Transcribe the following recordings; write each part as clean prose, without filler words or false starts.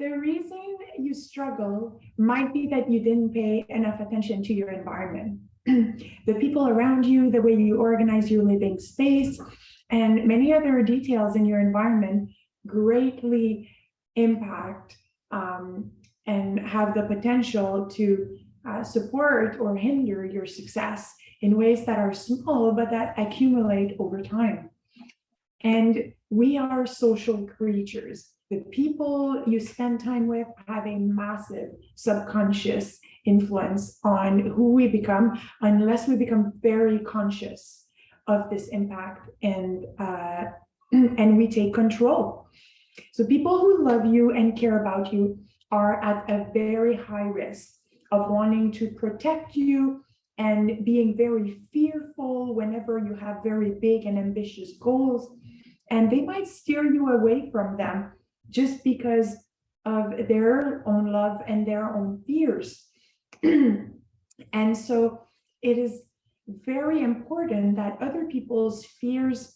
The reason you struggle might be that you didn't pay enough attention to your environment. The people around you, the way you organize your living space, and many other details in your environment greatly impact and have the potential to support or hinder your success in ways that are small but that accumulate over time. And we are social creatures. The people you spend time with have a massive subconscious influence on who we become, unless we become very conscious of this impact and we take control. So people who love you and care about you are at a very high risk of wanting to protect you and being very fearful whenever you have very big and ambitious goals. And they might steer you away from them just because of their own love and their own fears. And so it is very important that other people's fears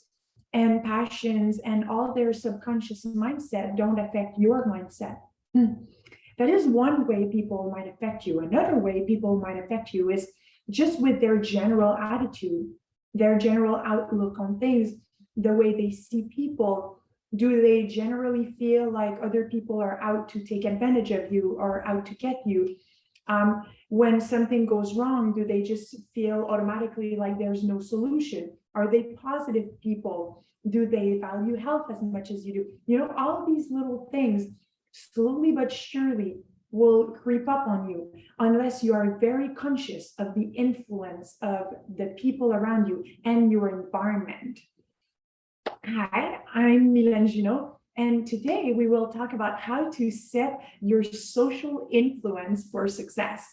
and passions and all their subconscious mindset don't affect your mindset. That is one way people might affect you. Another way people might affect you is just with their general attitude, their general outlook on things, the way they see people. Do they generally feel like other people are out to take advantage of you or out to get you? When something goes wrong, do they just feel automatically like there's no solution? Are they positive people? Do they value health as much as you do? You know, all these little things, slowly but surely, will creep up on you unless you are very conscious of the influence of the people around you and your environment. Hi, I'm Milan Junot, and today we will talk about how to set your social influence for success.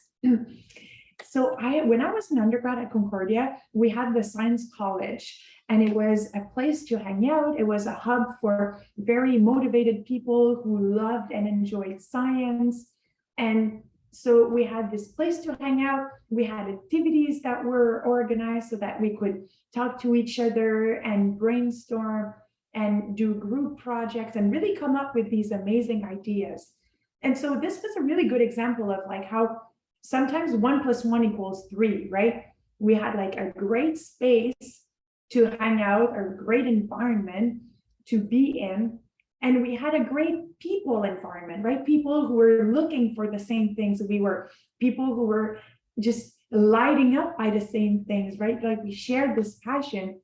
So when I was an undergrad at Concordia, we had the Science College, and it was a place to hang out. It was a hub for very motivated people who loved and enjoyed science. And so we had this place to hang out. We had activities that were organized so that we could talk to each other and brainstorm and do group projects and really come up with these amazing ideas. And so this was a really good example of like how sometimes 1 + 1 = 3, right? We had like a great space to hang out, a great environment to be in, and we had a great people environment, right? People who were looking for the same things we were, people who were just lighting up by the same things, right? Like we shared this passion.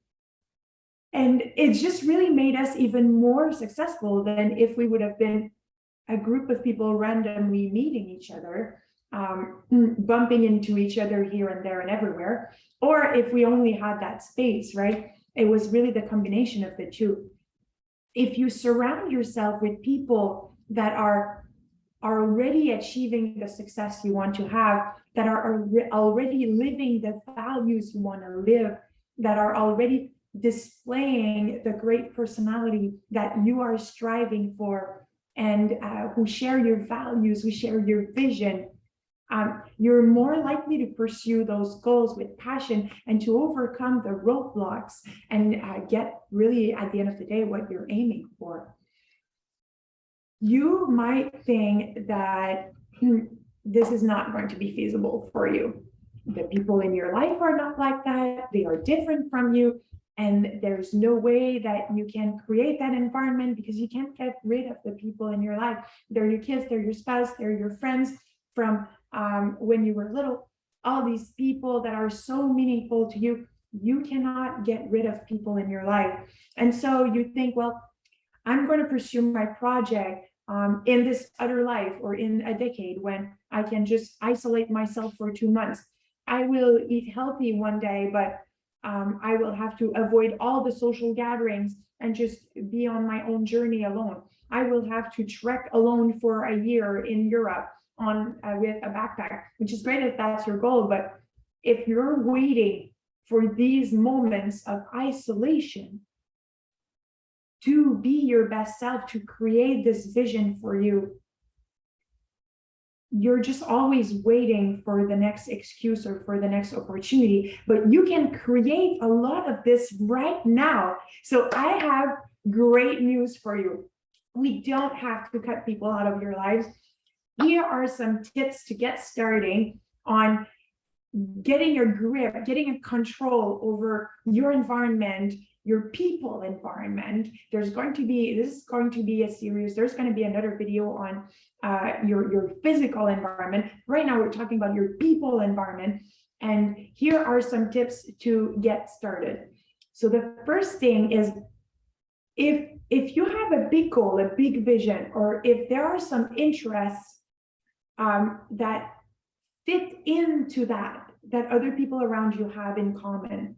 And it just really made us even more successful than if we would have been a group of people randomly meeting each other, bumping into each other here and there and everywhere, or if we only had that space, right? It was really the combination of the two. If you surround yourself with people that are already achieving the success you want to have, that are already living the values you want to live, that are already displaying the great personality that you are striving for, and who share your values, who share your vision, you're more likely to pursue those goals with passion and to overcome the roadblocks and get really, at the end of the day, what you're aiming for. You might think that this is not going to be feasible for you. The people in your life are not like that. They are different from you. And there's no way that you can create that environment because you can't get rid of the people in your life. They're your kids, they're your spouse, they're your friends from when you were little. All these people that are so meaningful to you, you cannot get rid of people in your life. And so you think, well, I'm going to pursue my project in this other life or in a decade when I can just isolate myself for 2 months. I will eat healthy one day, but I will have to avoid all the social gatherings and just be on my own journey alone. I will have to trek alone for a year in Europe with a backpack, which is great if that's your goal. But if you're waiting for these moments of isolation to be your best self, to create this vision for you, you're just always waiting for the next excuse or for the next opportunity. But you can create a lot of this right now. So I have great news for you. we don't have to cut people out of your lives. Here are some tips to get starting on getting your grip, getting a control over your environment, your people environment. This is going to be a series. There's going to be another video on your physical environment. Right now, we're talking about your people environment. And here are some tips to get started. So the first thing is, if you have a big goal, a big vision, or if there are some interests that fit into that other people around you have in common,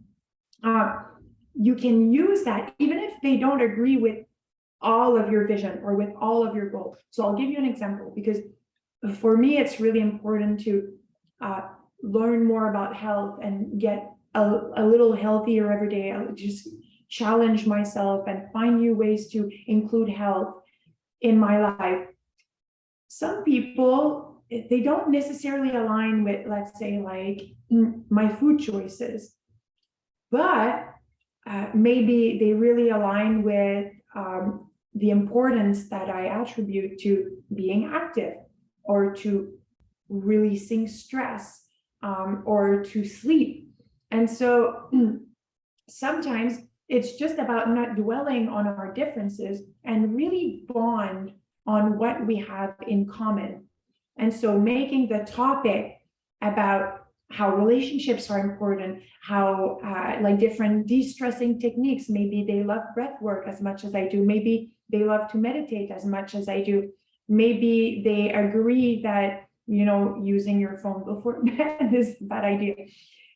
you can use that even if they don't agree with all of your vision or with all of your goals. So I'll give you an example, because for me, it's really important to learn more about health and get a little healthier every day. I'll just challenge myself and find new ways to include health in my life. Some people, they don't necessarily align with, let's say, like my food choices, but maybe they really align with the importance that I attribute to being active, or to releasing stress, or to sleep. And so sometimes it's just about not dwelling on our differences and really bond on what we have in common. And so making the topic about how relationships are important, how like different de-stressing techniques, maybe they love breath work as much as I do, maybe they love to meditate as much as I do, maybe they agree that, you know, using your phone before bed is a bad idea,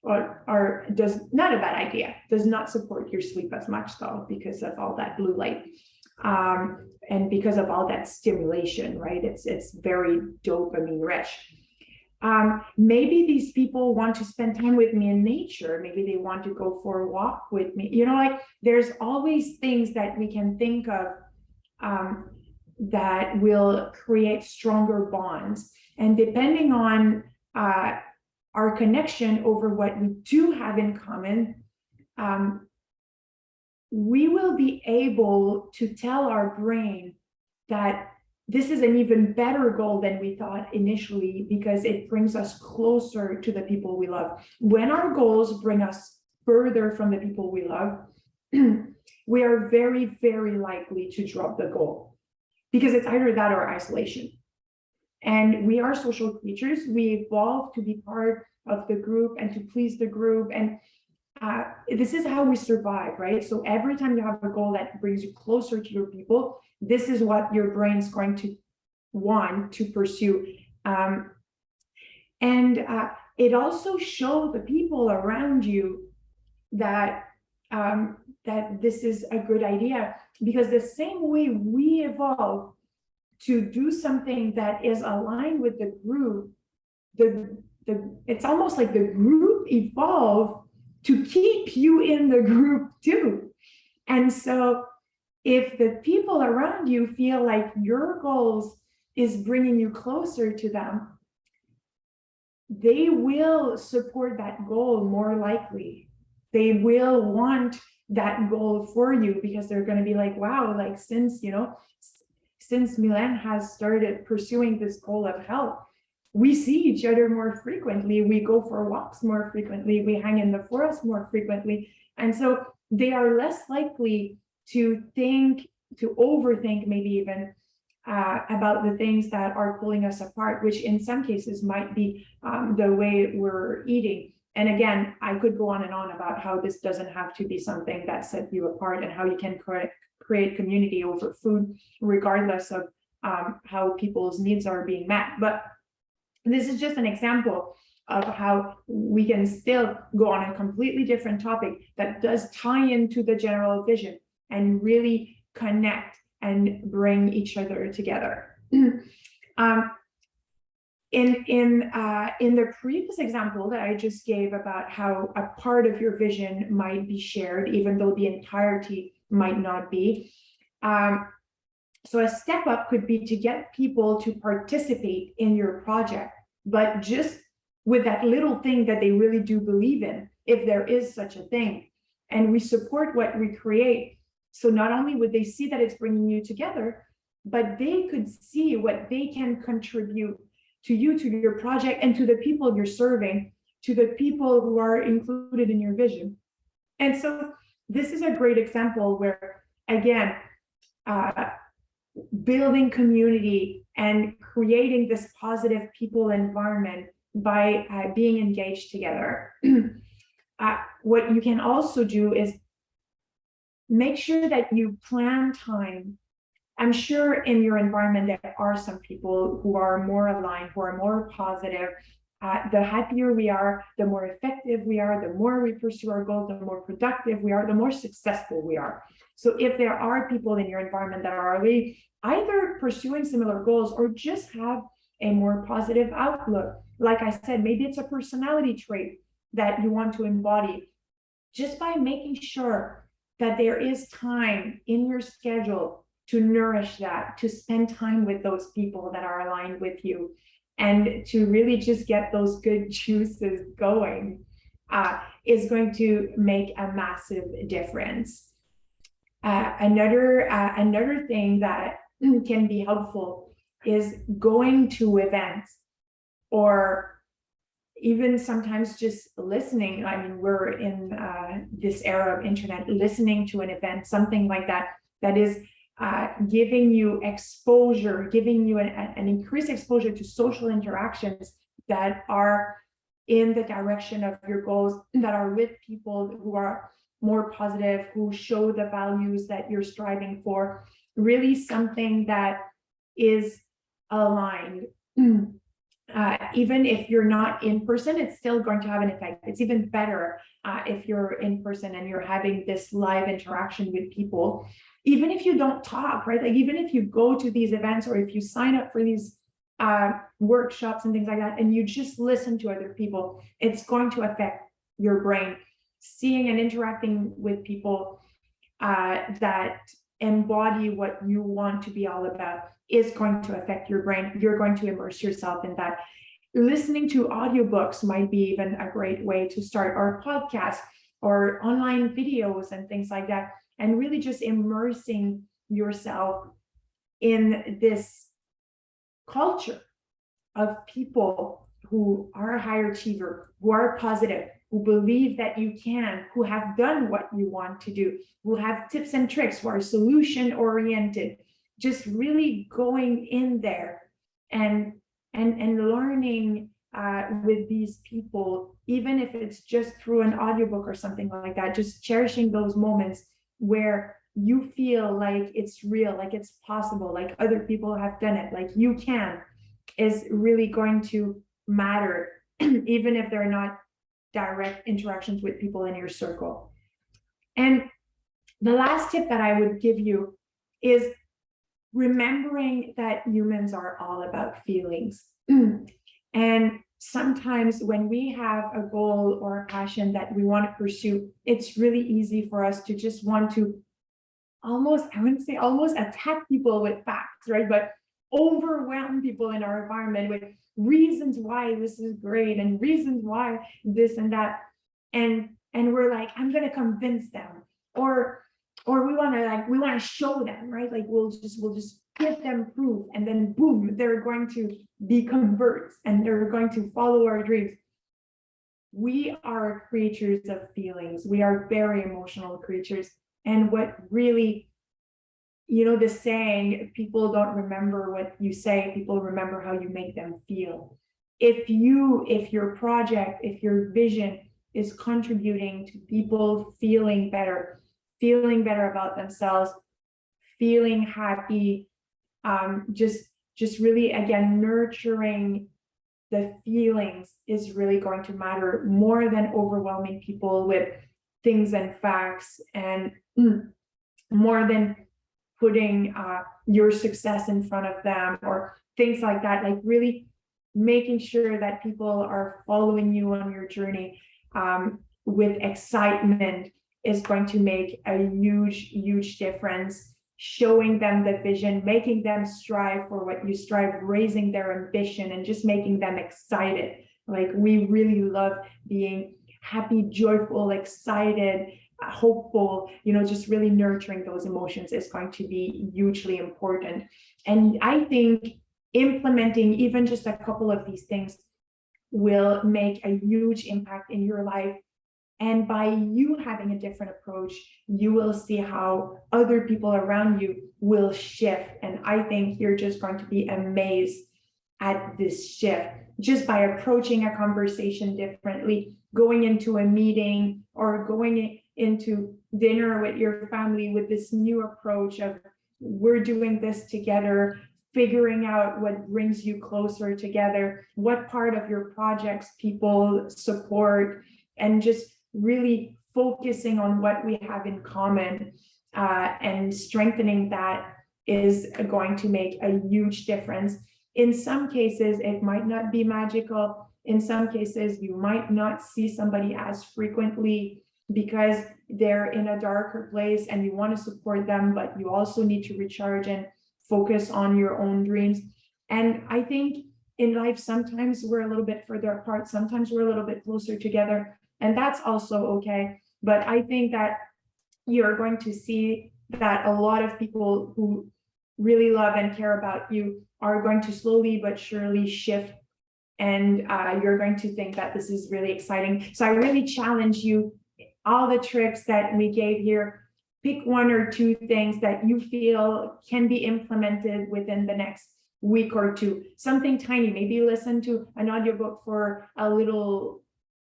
or does not a bad idea, does not support your sleep as much though, because of all that blue light, and because of all that stimulation, right? It's very dopamine rich. Maybe these people want to spend time with me in nature. Maybe they want to go for a walk with me. You know, like there's always things that we can think of that will create stronger bonds. And depending on our connection over what we do have in common, we will be able to tell our brain that this is an even better goal than we thought initially, because it brings us closer to the people we love. When our goals bring us further from the people we love, we are very, very likely to drop the goal, because it's either that or isolation. And we are social creatures. We evolve to be part of the group and to please the group. And this is how we survive, right? So every time you have a goal that brings you closer to your people, this is what your brain's going to want to pursue. And it also shows the people around you that that this is a good idea, because the same way we evolve to do something that is aligned with the group, it's almost like the group evolved to keep you in the group too. And so if the people around you feel like your goals is bringing you closer to them, they will support that goal more likely. They will want that goal for you, because they're going to be like, wow, like since Mylène has started pursuing this goal of health, we see each other more frequently, we go for walks more frequently, we hang in the forest more frequently. And so they are less likely to overthink, maybe even about the things that are pulling us apart, which in some cases might be the way we're eating. And again, I could go on and on about how this doesn't have to be something that sets you apart, and how you can create community over food, regardless of how people's needs are being met. But this is just an example of how we can still go on a completely different topic that does tie into the general vision and really connect and bring each other together. In the previous example that I just gave about how a part of your vision might be shared, even though the entirety might not be. So a step up could be to get people to participate in your project, but just with that little thing that they really do believe in, if there is such a thing. And we support what we create. So not only would they see that it's bringing you together, but they could see what they can contribute to you, to your project, and to the people you're serving, to the people who are included in your vision. And so this is a great example where, again, building community and creating this positive people environment by being engaged together. What you can also do is make sure that you plan time. I'm sure in your environment there are some people who are more aligned, who are more positive. The happier we are, the more effective we are, the more we pursue our goals, the more productive we are, the more successful we are. So if there are people in your environment that are already either pursuing similar goals or just have a more positive outlook, like I said, maybe it's a personality trait that you want to embody, just by making sure that there is time in your schedule to nourish that, to spend time with those people that are aligned with you, and to really just get those good juices going, is going to make a massive difference. Another thing that can be helpful is going to events, or even sometimes just listening. I mean, we're in this era of internet, listening to an event, something like that, that is giving you exposure, giving you an increased exposure to social interactions that are in the direction of your goals, that are with people who are more positive, who show the values that you're striving for, really something that is aligned. Even if you're not in person, it's still going to have an effect. It's even better if you're in person and you're having this live interaction with people. Even if you don't talk, right? Like even if you go to these events, or if you sign up for these workshops and things like that, and you just listen to other people, it's going to affect your brain. Seeing and interacting with people that embody what you want to be all about is going to affect your brain. You're going to immerse yourself in that. Listening to audiobooks might be even a great way to start, or podcasts, or online videos and things like that, and really just immersing yourself in this culture of people who are a higher achiever, who are positive, who believe that you can, who have done what you want to do, who have tips and tricks, who are solution oriented. Just really going in there and learning with these people, even if it's just through an audiobook or something like that, just cherishing those moments where you feel like it's real, like it's possible, like other people have done it, like you can, is really going to matter, even if they're not direct interactions with people in your circle. And the last tip that I would give you is remembering that humans are all about feelings. And sometimes when we have a goal or a passion that we want to pursue, it's really easy for us to just want to almost, I wouldn't say almost attack people with facts, right? But overwhelm people in our environment with reasons why this is great and reasons why this and that. And we're like, I'm going to convince them, or we want to show them, right? Like we'll just give them proof, and then boom, they're going to be converts and they're going to follow our dreams. We are creatures of feelings. We are very emotional creatures. And what really, the saying, people don't remember what you say, people remember how you make them feel. If your project, if your vision is contributing to people feeling better about themselves, feeling happy, just really, again, nurturing the feelings is really going to matter more than overwhelming people with things and facts, and more than putting your success in front of them or things like that. Like really making sure that people are following you on your journey with excitement is going to make a huge difference. Showing them the vision, making them strive for what you strive, raising their ambition, and just making them excited. Like we really love being happy, joyful, excited, hopeful, just really nurturing those emotions is going to be hugely important. And I think implementing even just a couple of these things will make a huge impact in your life. And by you having a different approach, you will see how other people around you will shift. And I think you're just going to be amazed at this shift just by approaching a conversation differently, going into a meeting or going into dinner with your family with this new approach of we're doing this together, figuring out what brings you closer together, what part of your projects people support, and just really focusing on what we have in common, and strengthening that is going to make a huge difference. In some cases, it might not be magical. In some cases, you might not see somebody as frequently because they're in a darker place and you want to support them, but you also need to recharge and focus on your own dreams. And I think in life, sometimes we're a little bit further apart, sometimes we're a little bit closer together, and that's also okay. But I think that you're going to see that a lot of people who really love and care about you are going to slowly but surely shift, and you're going to think that this is really exciting. So I really challenge you, all the tricks that we gave here, pick one or two things that you feel can be implemented within the next week or two. Something tiny, maybe listen to an audiobook for a little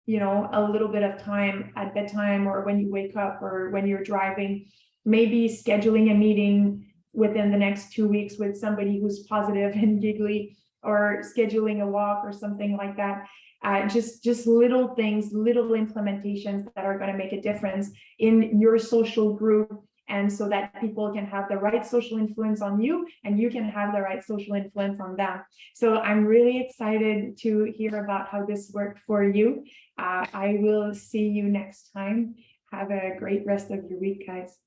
bit of time at bedtime or when you wake up or when you're driving. Maybe scheduling a meeting within the next 2 weeks with somebody who's positive and giggly, or scheduling a walk or something like that. Just little things, little implementations that are going to make a difference in your social group, and so that people can have the right social influence on you and you can have the right social influence on them. So I'm really excited to hear about how this worked for you. I will see you next time. Have a great rest of your week, guys.